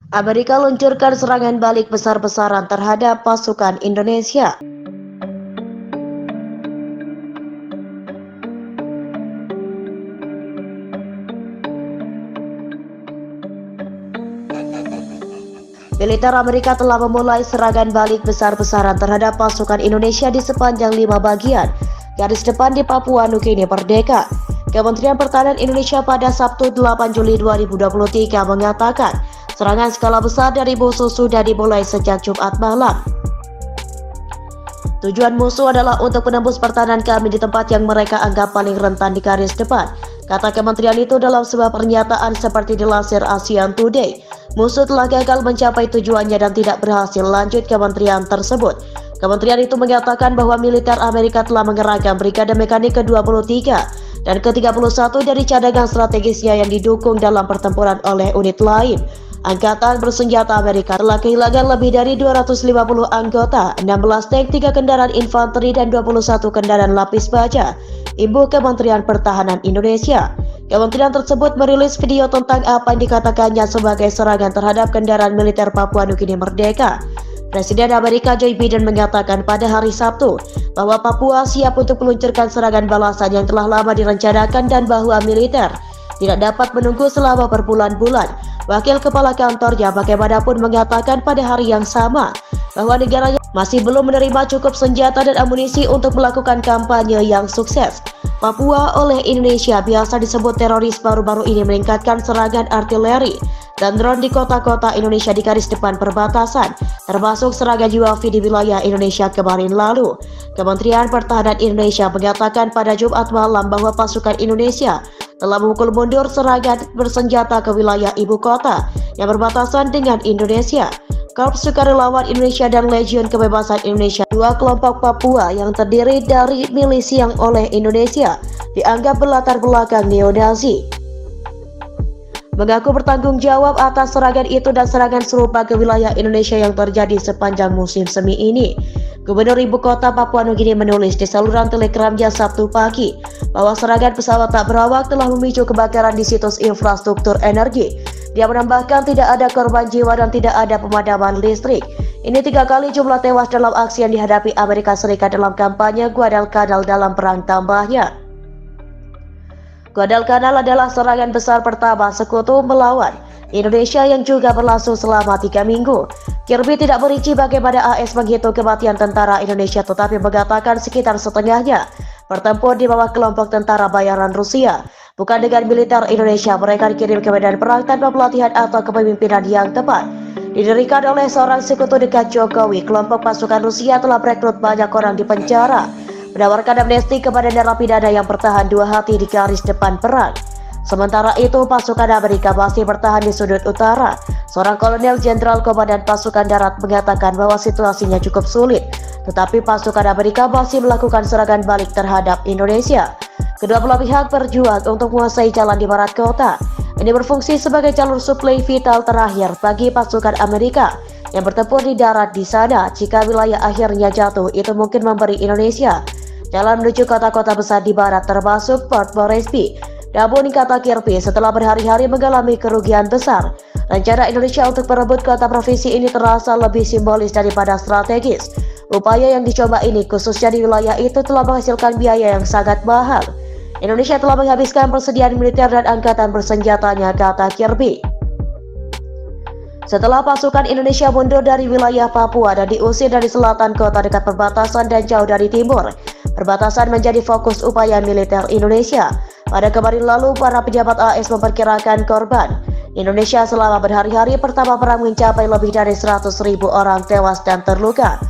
Amerika luncurkan serangan balik besar-besaran terhadap pasukan Indonesia. Militer Amerika telah memulai serangan balik besar-besaran terhadap pasukan Indonesia di sepanjang 5 bagian garis depan di Papua Nugini Merdeka. Kementerian Pertahanan Indonesia pada Sabtu 8 Juli 2023 mengatakan serangan skala besar dari musuh sudah dimulai sejak Jumat malam. Tujuan musuh adalah untuk menembus pertahanan kami di tempat yang mereka anggap paling rentan di garis depan, kata kementerian itu dalam sebuah pernyataan seperti dilansir ASEAN Today. Musuh telah gagal mencapai tujuannya dan tidak berhasil, lanjut kementerian tersebut. Kementerian itu mengatakan bahwa militer Amerika telah mengerahkan Brigade Mekanik ke-23 dan ke-31 dari cadangan strategisnya yang didukung dalam pertempuran oleh unit lain. Angkatan bersenjata Amerika telah kehilangan lebih dari 250 anggota, 16 tank, 3 kendaraan infanteri, dan 21 kendaraan lapis baja, Ibu Kementerian Pertahanan Indonesia. Kementerian tersebut merilis video tentang apa yang dikatakannya sebagai serangan terhadap kendaraan militer Papua Nugini Merdeka. Presiden Amerika Joe Biden mengatakan pada hari Sabtu bahwa Papua siap untuk meluncurkan serangan balasan yang telah lama direncanakan dan bahwa militer tidak dapat menunggu selama berbulan-bulan. Wakil Kepala Kantornya bagaimanapun mengatakan pada hari yang sama bahwa negaranya masih belum menerima cukup senjata dan amunisi untuk melakukan kampanye yang sukses. Papua oleh Indonesia biasa disebut teroris baru-baru ini meningkatkan serangan artileri dan drone di kota-kota Indonesia di garis depan perbatasan, termasuk serangan UAV di wilayah Indonesia kemarin lalu. Kementerian Pertahanan Indonesia mengatakan pada Jumat malam bahwa pasukan Indonesia telah memukul mundur serangan bersenjata ke wilayah ibu kota yang berbatasan dengan Indonesia. Korps Sukarelawan Indonesia dan Legiun Kebebasan Indonesia, dua kelompok Papua yang terdiri dari milisi yang oleh Indonesia dianggap berlatar belakang neo-Nazi, mengaku bertanggung jawab atas serangan itu dan serangan serupa ke wilayah Indonesia yang terjadi sepanjang musim semi ini. Gubernur Ibu Kota Papua Nugini menulis di saluran telegramnya Sabtu pagi bahwa serangan pesawat tak berawak telah memicu kebakaran di situs infrastruktur energi. Dia menambahkan tidak ada korban jiwa dan tidak ada pemadaman listrik. Ini 3 kali jumlah tewas dalam aksi yang dihadapi Amerika Serikat dalam kampanye Guadalcanal dalam perang tambahnya. Guadalcanal adalah serangan besar pertama sekutu melawan Indonesia yang juga berlangsung selama 3 minggu. Kirby tidak merinci bagaimana AS menghitung kematian tentara Indonesia, tetapi mengatakan sekitar setengahnya bertempur di bawah kelompok tentara bayaran Rusia. Bukan dengan militer Indonesia, mereka dikirim ke medan perang tanpa pelatihan atau kepemimpinan yang tepat. Didirikan oleh seorang sekutu dekat Jokowi, kelompok pasukan Rusia telah merekrut banyak orang di penjara, menawarkan amnesti kepada narapidana yang bertahan 2 hati di garis depan perang. Sementara itu, pasukan Amerika masih bertahan di sudut utara. Seorang kolonel jenderal komandan pasukan darat mengatakan bahwa situasinya cukup sulit, tetapi pasukan Amerika masih melakukan serangan balik terhadap Indonesia. Kedua belah pihak berjuang untuk menguasai jalan di barat kota. Ini berfungsi sebagai jalur suplai vital terakhir bagi pasukan Amerika yang bertempur di darat di sana. Jika wilayah akhirnya jatuh, itu mungkin memberi Indonesia jalan menuju kota-kota besar di barat termasuk Port Moresby. Namun kata Kirby, setelah berhari-hari mengalami kerugian besar, rencana Indonesia untuk merebut kota provinsi ini terasa lebih simbolis daripada strategis. Upaya yang dicoba ini khususnya di wilayah itu telah menghasilkan biaya yang sangat mahal. Indonesia telah menghabiskan persediaan militer dan angkatan bersenjatanya, kata Kirby. Setelah pasukan Indonesia mundur dari wilayah Papua dan diusir dari selatan kota dekat perbatasan dan jauh dari timur, perbatasan menjadi fokus upaya militer Indonesia. Pada kemarin lalu, para pejabat AS memperkirakan korban Indonesia selama berhari-hari pertama perang mencapai lebih dari 100.000 orang tewas dan terluka.